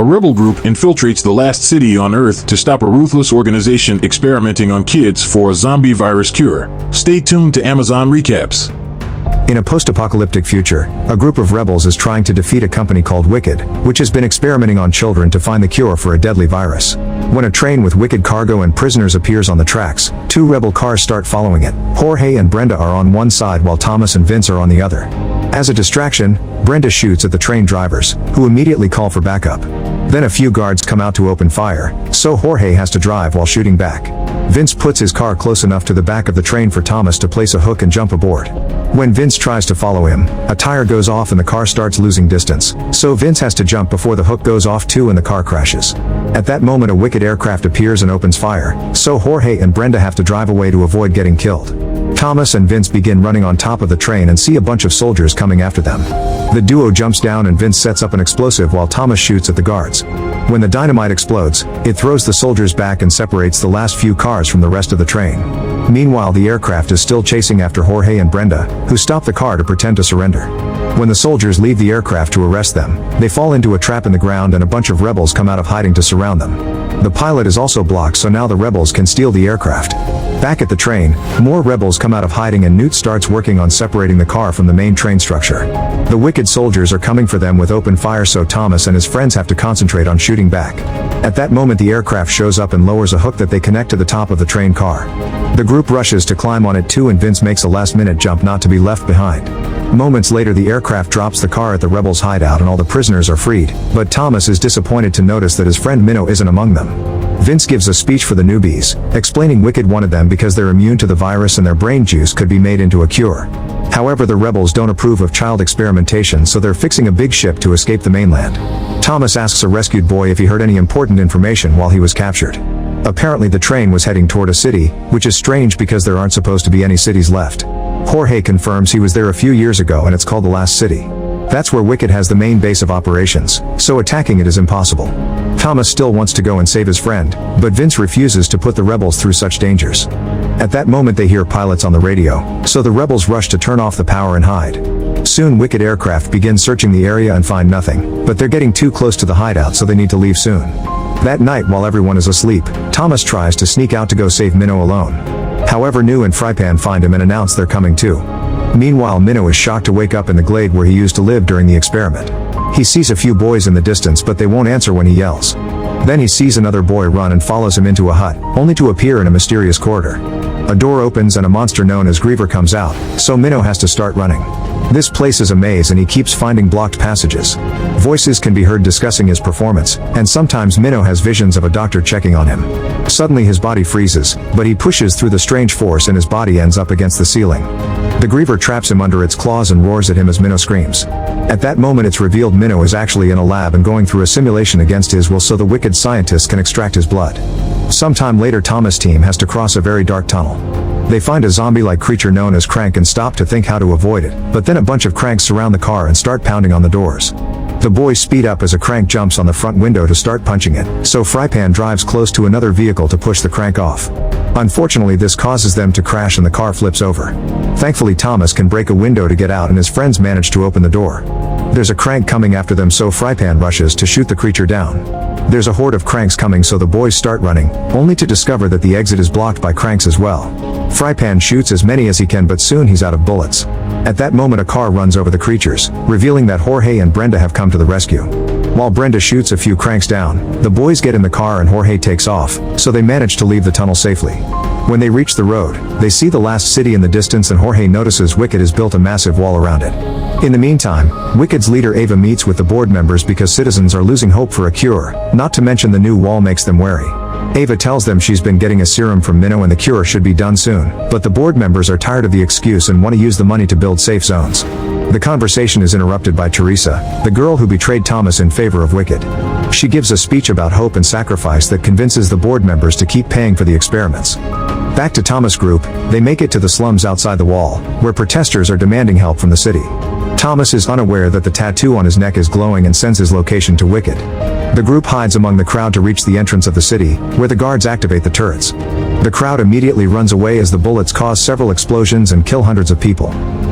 A rebel group infiltrates the last city on Earth to stop a ruthless organization experimenting on kids for a zombie virus cure. Stay tuned to Amazon Recaps. In a post-apocalyptic future, a group of rebels is trying to defeat a company called Wicked, which has been experimenting on children to find the cure for a deadly virus. When a train with Wicked cargo and prisoners appears on the tracks, two rebel cars start following it. Jorge and Brenda are on one side while Thomas and Vince are on the other. As a distraction, Brenda shoots at the train drivers, who immediately call for backup. Then a few guards come out to open fire, so Jorge has to drive while shooting back. Vince puts his car close enough to the back of the train for Thomas to place a hook and jump aboard. When Vince tries to follow him, a tire goes off and the car starts losing distance, so Vince has to jump before the hook goes off too and the car crashes. At that moment a Wicked aircraft appears and opens fire, so Jorge and Brenda have to drive away to avoid getting killed. Thomas and Vince begin running on top of the train and see a bunch of soldiers coming after them. The duo jumps down and Vince sets up an explosive while Thomas shoots at the guards. When the dynamite explodes, it throws the soldiers back and separates the last few cars from the rest of the train. Meanwhile, the aircraft is still chasing after Jorge and Brenda, who stop the car to pretend to surrender. When the soldiers leave the aircraft to arrest them, they fall into a trap in the ground and a bunch of rebels come out of hiding to surround them. The pilot is also blocked, so now the rebels can steal the aircraft. Back at the train, more rebels come out of hiding and Newt starts working on separating the car from the main train structure. The Wicked soldiers are coming for them with open fire, so Thomas and his friends have to concentrate on shooting back. At that moment the aircraft shows up and lowers a hook that they connect to the top of the train car. The group rushes to climb on it too and Vince makes a last-minute jump not to be left behind. Moments later the aircraft drops the car at the rebels' hideout and all the prisoners are freed, but Thomas is disappointed to notice that his friend Minnow isn't among them. Vince gives a speech for the newbies, explaining Wicked wanted them because they're immune to the virus and their brain juice could be made into a cure. However, the rebels don't approve of child experimentation, so they're fixing a big ship to escape the mainland. Thomas asks a rescued boy if he heard any important information while he was captured. Apparently the train was heading toward a city, which is strange because there aren't supposed to be any cities left. Jorge confirms he was there a few years ago and it's called the Last City. That's where Wicked has the main base of operations, so attacking it is impossible. Thomas still wants to go and save his friend, but Vince refuses to put the rebels through such dangers. At that moment they hear pilots on the radio, so the rebels rush to turn off the power and hide. Soon Wicked aircraft begin searching the area and find nothing, but they're getting too close to the hideout, so they need to leave soon. That night while everyone is asleep, Thomas tries to sneak out to go save Minnow alone. However, New and Frypan find him and announce they're coming too. Meanwhile, Minnow is shocked to wake up in the glade where he used to live during the experiment. He sees a few boys in the distance, but they won't answer when he yells. Then he sees another boy run and follows him into a hut, only to appear in a mysterious corridor. A door opens and a monster known as Griever comes out, so Minnow has to start running. This place is a maze and he keeps finding blocked passages. Voices can be heard discussing his performance, and sometimes Minnow has visions of a doctor checking on him. Suddenly his body freezes, but he pushes through the strange force and his body ends up against the ceiling. The Griever traps him under its claws and roars at him as Minnow screams. At that moment it's revealed Minnow is actually in a lab and going through a simulation against his will so the Wicked scientists can extract his blood. Sometime later Thomas' team has to cross a very dark tunnel. They find a zombie-like creature known as Crank and stop to think how to avoid it, but then a bunch of Cranks surround the car and start pounding on the doors. The boys speed up as a Crank jumps on the front window to start punching it, so Frypan drives close to another vehicle to push the Crank off. Unfortunately, this causes them to crash and the car flips over. Thankfully, Thomas can break a window to get out and his friends manage to open the door. There's a Crank coming after them, so Frypan rushes to shoot the creature down. There's a horde of Cranks coming, so the boys start running, only to discover that the exit is blocked by Cranks as well. Frypan shoots as many as he can, but soon he's out of bullets. At that moment a car runs over the creatures, revealing that Jorge and Brenda have come to the rescue. While Brenda shoots a few Cranks down, the boys get in the car and Jorge takes off, so they manage to leave the tunnel safely. When they reach the road, they see the Last City in the distance and Jorge notices Wicked has built a massive wall around it. In the meantime, Wicked's leader Ava meets with the board members because citizens are losing hope for a cure, not to mention the new wall makes them wary. Ava tells them she's been getting a serum from Minnow and the cure should be done soon, but the board members are tired of the excuse and want to use the money to build safe zones. The conversation is interrupted by Teresa, the girl who betrayed Thomas in favor of Wicked. She gives a speech about hope and sacrifice that convinces the board members to keep paying for the experiments. Back to Thomas' group, they make it to the slums outside the wall, where protesters are demanding help from the city. Thomas is unaware that the tattoo on his neck is glowing and sends his location to Wicked. The group hides among the crowd to reach the entrance of the city, where the guards activate the turrets. The crowd immediately runs away as the bullets cause several explosions and kill hundreds of people.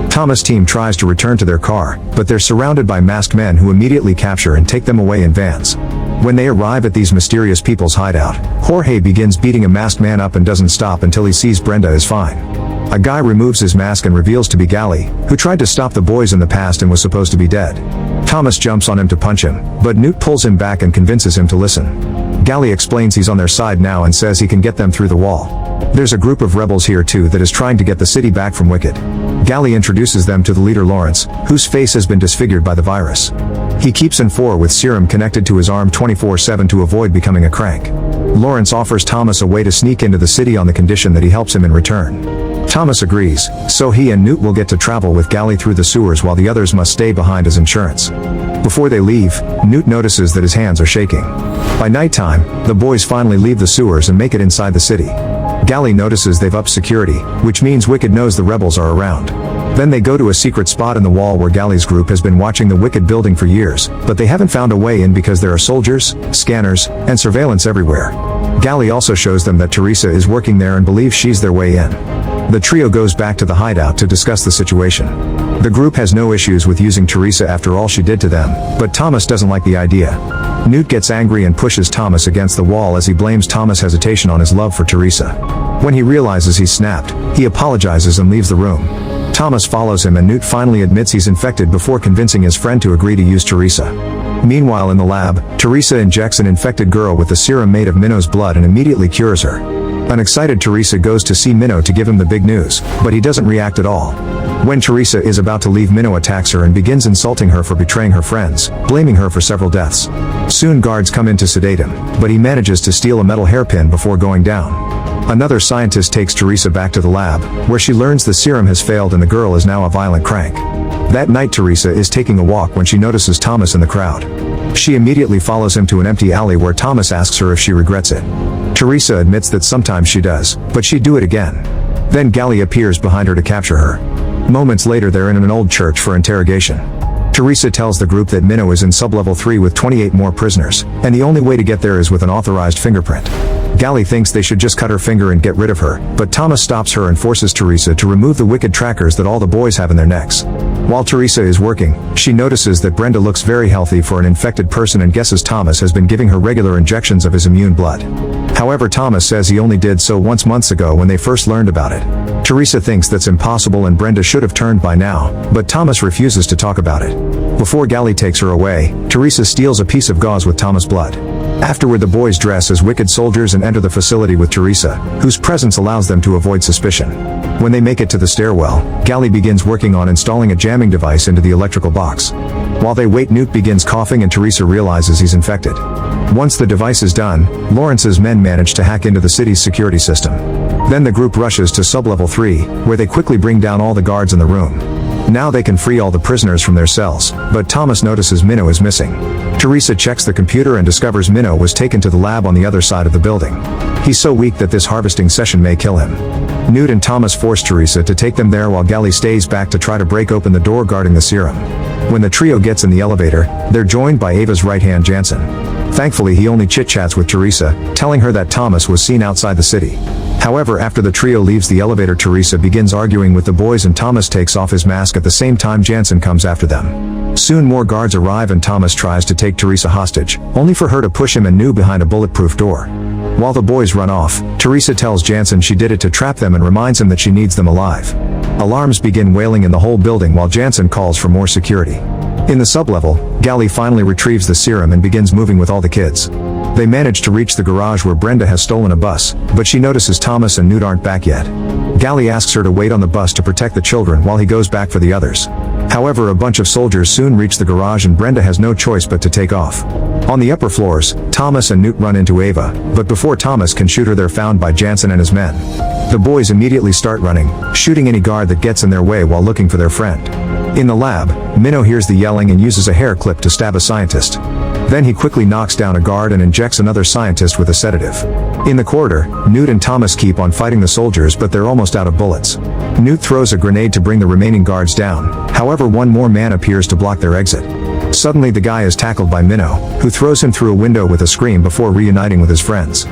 Thomas' team tries to return to their car, but they're surrounded by masked men who immediately capture and take them away in vans. When they arrive at these mysterious people's hideout, Jorge begins beating a masked man up and doesn't stop until he sees Brenda is fine. A guy removes his mask and reveals to be Gally, who tried to stop the boys in the past and was supposed to be dead. Thomas jumps on him to punch him, but Newt pulls him back and convinces him to listen. Gally explains he's on their side now and says he can get them through the wall. There's a group of rebels here too that is trying to get the city back from Wicked. Gally introduces them to the leader Lawrence, whose face has been disfigured by the virus. He keeps N4 with serum connected to his arm 24/7 to avoid becoming a crank. Lawrence offers Thomas a way to sneak into the city on the condition that he helps him in return. Thomas agrees, so he and Newt will get to travel with Gally through the sewers while the others must stay behind as insurance. Before they leave, Newt notices that his hands are shaking. By nighttime, the boys finally leave the sewers and make it inside the city. Gally notices they've upped security, which means Wicked knows the rebels are around. Then they go to a secret spot in the wall where Gally's group has been watching the Wicked building for years, but they haven't found a way in because there are soldiers, scanners, and surveillance everywhere. Gally also shows them that Teresa is working there and believes she's their way in. The trio goes back to the hideout to discuss the situation. The group has no issues with using Teresa after all she did to them, but Thomas doesn't like the idea. Newt gets angry and pushes Thomas against the wall as he blames Thomas' hesitation on his love for Teresa. When he realizes he's snapped, he apologizes and leaves the room. Thomas follows him and Newt finally admits he's infected before convincing his friend to agree to use Teresa. Meanwhile in the lab, Teresa injects an infected girl with the serum made of Minnow's blood and immediately cures her. An excited Teresa goes to see Minnow to give him the big news, but he doesn't react at all. When Teresa is about to leave, Minnow attacks her and begins insulting her for betraying her friends, blaming her for several deaths. Soon guards come in to sedate him, but he manages to steal a metal hairpin before going down. Another scientist takes Teresa back to the lab, where she learns the serum has failed and the girl is now a violent crank. That night Teresa is taking a walk when she notices Thomas in the crowd. She immediately follows him to an empty alley where Thomas asks her if she regrets it. Teresa admits that sometimes she does, but she'd do it again. Then Gally appears behind her to capture her. Moments later they're in an old church for interrogation. Teresa tells the group that Minnow is in sublevel 3 with 28 more prisoners, and the only way to get there is with an authorized fingerprint. Gally thinks they should just cut her finger and get rid of her, but Thomas stops her and forces Teresa to remove the wicked trackers that all the boys have in their necks. While Teresa is working, she notices that Brenda looks very healthy for an infected person and guesses Thomas has been giving her regular injections of his immune blood. However, Thomas says he only did so once months ago when they first learned about it. Teresa thinks that's impossible and Brenda should have turned by now, but Thomas refuses to talk about it. Before Gally takes her away, Teresa steals a piece of gauze with Thomas' blood. Afterward the boys dress as wicked soldiers and enter the facility with Teresa, whose presence allows them to avoid suspicion. When they make it to the stairwell, Gally begins working on installing a jamming device into the electrical box. While they wait, Newt begins coughing and Teresa realizes he's infected. Once the device is done, Lawrence's men manage to hack into the city's security system. Then the group rushes to sublevel 3, where they quickly bring down all the guards in the room. Now they can free all the prisoners from their cells, but Thomas notices Minnow is missing. Teresa checks the computer and discovers Minnow was taken to the lab on the other side of the building. He's so weak that this harvesting session may kill him. Newt and Thomas force Teresa to take them there while Gally stays back to try to break open the door guarding the serum. When the trio gets in the elevator, they're joined by Ava's right hand Jansen. Thankfully he only chit-chats with Teresa, telling her that Thomas was seen outside the city. However, after the trio leaves the elevator, Teresa begins arguing with the boys and Thomas takes off his mask at the same time Jansen comes after them. Soon more guards arrive and Thomas tries to take Teresa hostage, only for her to push him and New behind a bulletproof door. While the boys run off, Teresa tells Jansen she did it to trap them and reminds him that she needs them alive. Alarms begin wailing in the whole building while Jansen calls for more security. In the sublevel, Gally finally retrieves the serum and begins moving with all the kids. They manage to reach the garage where Brenda has stolen a bus, but she notices Thomas and Newt aren't back yet. Gally asks her to wait on the bus to protect the children while he goes back for the others. However, a bunch of soldiers soon reach the garage and Brenda has no choice but to take off. On the upper floors, Thomas and Newt run into Ava, but before Thomas can shoot her they're found by Jansen and his men. The boys immediately start running, shooting any guard that gets in their way while looking for their friend. In the lab, Minnow hears the yelling and uses a hair clip to stab a scientist. Then he quickly knocks down a guard and injects another scientist with a sedative. In the corridor, Newt and Thomas keep on fighting the soldiers but they're almost out of bullets. Newt throws a grenade to bring the remaining guards down, however one more man appears to block their exit. Suddenly the guy is tackled by Minnow, who throws him through a window with a scream before reuniting with his friends.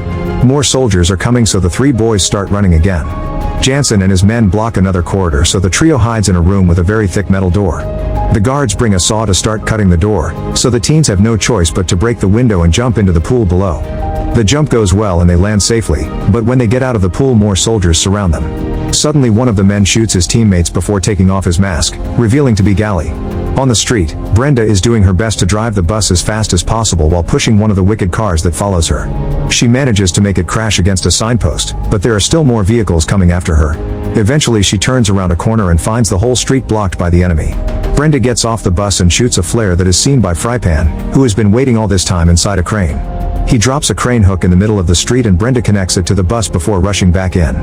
More soldiers are coming so the three boys start running again. Jansen and his men block another corridor, so the trio hides in a room with a very thick metal door. The guards bring a saw to start cutting the door, so the teens have no choice but to break the window and jump into the pool below. The jump goes well and they land safely, but when they get out of the pool, more soldiers surround them. Suddenly one of the men shoots his teammates before taking off his mask, revealing to be Gally. On the street, Brenda is doing her best to drive the bus as fast as possible while pushing one of the wicked cars that follows her. She manages to make it crash against a signpost, but there are still more vehicles coming after her. Eventually she turns around a corner and finds the whole street blocked by the enemy. Brenda gets off the bus and shoots a flare that is seen by Frypan, who has been waiting all this time inside a crane. He drops a crane hook in the middle of the street and Brenda connects it to the bus before rushing back in.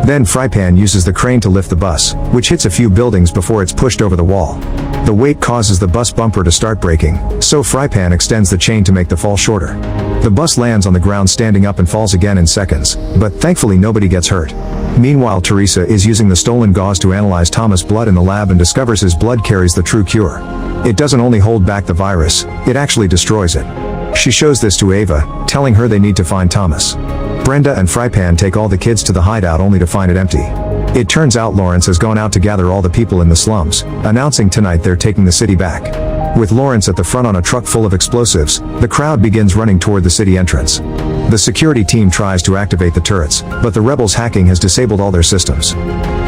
Then Frypan uses the crane to lift the bus, which hits a few buildings before it's pushed over the wall. The weight causes the bus bumper to start breaking, so Frypan extends the chain to make the fall shorter. The bus lands on the ground standing up and falls again in seconds, but thankfully nobody gets hurt. Meanwhile, Teresa is using the stolen gauze to analyze Thomas' blood in the lab and discovers his blood carries the true cure. It doesn't only hold back the virus, it actually destroys it. She shows this to Ava, telling her they need to find Thomas. Brenda and Frypan take all the kids to the hideout only to find it empty. It turns out Lawrence has gone out to gather all the people in the slums, announcing tonight they're taking the city back. With Lawrence at the front on a truck full of explosives, the crowd begins running toward the city entrance. The security team tries to activate the turrets, but the rebels' hacking has disabled all their systems.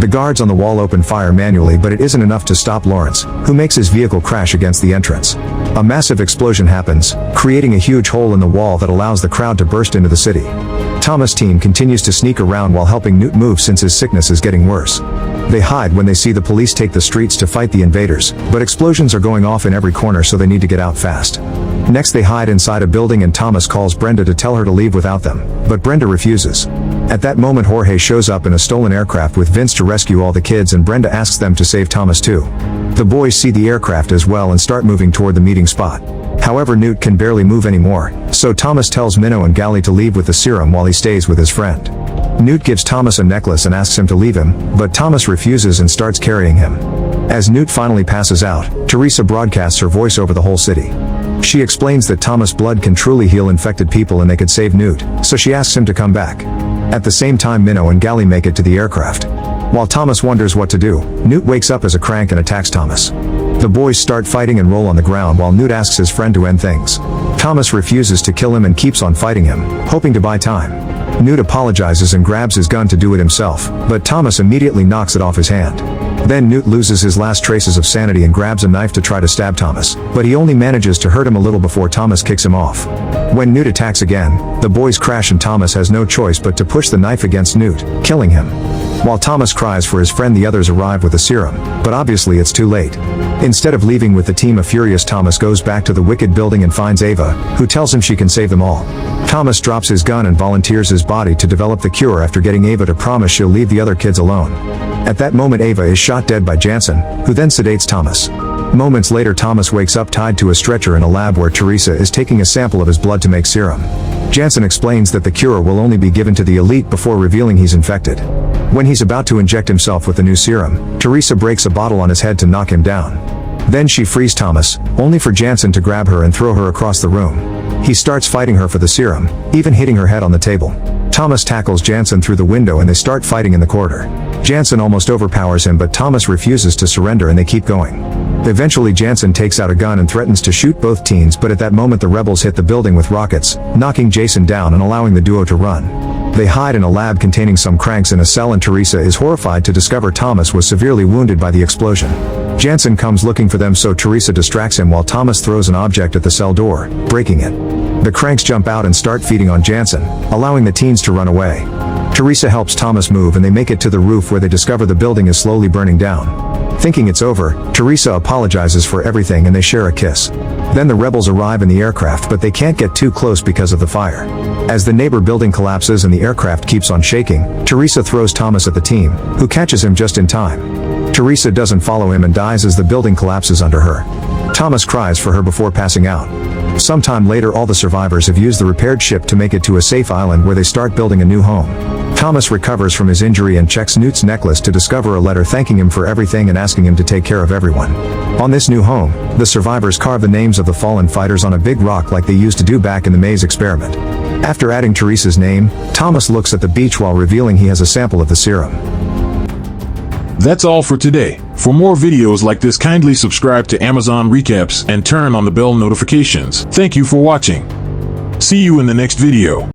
The guards on the wall open fire manually, but it isn't enough to stop Lawrence, who makes his vehicle crash against the entrance. A massive explosion happens, creating a huge hole in the wall that allows the crowd to burst into the city. Thomas' team continues to sneak around while helping Newt move since his sickness is getting worse. They hide when they see the police take the streets to fight the invaders, but explosions are going off in every corner, so they need to get out fast. Next they hide inside a building and Thomas calls Brenda to tell her to leave without them, but Brenda refuses. At that moment Jorge shows up in a stolen aircraft with Vince to rescue all the kids, and Brenda asks them to save Thomas too. The boys see the aircraft as well and start moving toward the meeting spot. However, Newt can barely move anymore, so Thomas tells Minnow and Gally to leave with the serum while he stays with his friend. Newt gives Thomas a necklace and asks him to leave him, but Thomas refuses and starts carrying him. As Newt finally passes out, Teresa broadcasts her voice over the whole city. She explains that Thomas' blood can truly heal infected people and they could save Newt, so she asks him to come back. At the same time, Minnow and Gally make it to the aircraft. While Thomas wonders what to do, Newt wakes up as a crank and attacks Thomas. The boys start fighting and roll on the ground while Newt asks his friend to end things. Thomas refuses to kill him and keeps on fighting him, hoping to buy time. Newt apologizes and grabs his gun to do it himself, but Thomas immediately knocks it off his hand. Then Newt loses his last traces of sanity and grabs a knife to try to stab Thomas, but he only manages to hurt him a little before Thomas kicks him off. When Newt attacks again, the boys crash and Thomas has no choice but to push the knife against Newt, killing him. While Thomas cries for his friend, the others arrive with a serum, but obviously it's too late. Instead of leaving with the team, a furious Thomas goes back to the wicked building and finds Ava, who tells him she can save them all. Thomas drops his gun and volunteers his body to develop the cure after getting Ava to promise she'll leave the other kids alone. At that moment Ava is shot dead by Jansen, who then sedates Thomas. Moments later Thomas wakes up tied to a stretcher in a lab where Teresa is taking a sample of his blood to make serum. Jansen explains that the cure will only be given to the elite before revealing he's infected. When he's about to inject himself with the new serum, Teresa breaks a bottle on his head to knock him down. Then she frees Thomas, only for Jansen to grab her and throw her across the room. He starts fighting her for the serum, even hitting her head on the table. Thomas tackles Jansen through the window and they start fighting in the corridor. Jansen almost overpowers him, but Thomas refuses to surrender and they keep going. Eventually Jansen takes out a gun and threatens to shoot both teens, but at that moment the rebels hit the building with rockets, knocking Jason down and allowing the duo to run. They hide in a lab containing some cranks in a cell, and Teresa is horrified to discover Thomas was severely wounded by the explosion. Jansen comes looking for them, so Teresa distracts him while Thomas throws an object at the cell door, breaking it. The cranks jump out and start feeding on Jansen, allowing the teens to run away. Teresa helps Thomas move and they make it to the roof where they discover the building is slowly burning down. Thinking it's over, Teresa apologizes for everything and they share a kiss. Then the rebels arrive in the aircraft, but they can't get too close because of the fire. As the neighbor building collapses and the aircraft keeps on shaking, Teresa throws Thomas at the team, who catches him just in time. Teresa doesn't follow him and dies as the building collapses under her. Thomas cries for her before passing out. Sometime later all the survivors have used the repaired ship to make it to a safe island where they start building a new home. Thomas recovers from his injury and checks Newt's necklace to discover a letter thanking him for everything and asking him to take care of everyone. On this new home, the survivors carve the names of the fallen fighters on a big rock like they used to do back in the maze experiment. After adding Teresa's name, Thomas looks at the beach while revealing he has a sample of the serum. That's all for today. For more videos like this, kindly subscribe to Amazon Recaps and turn on the bell notifications. Thank you for watching. See you in the next video.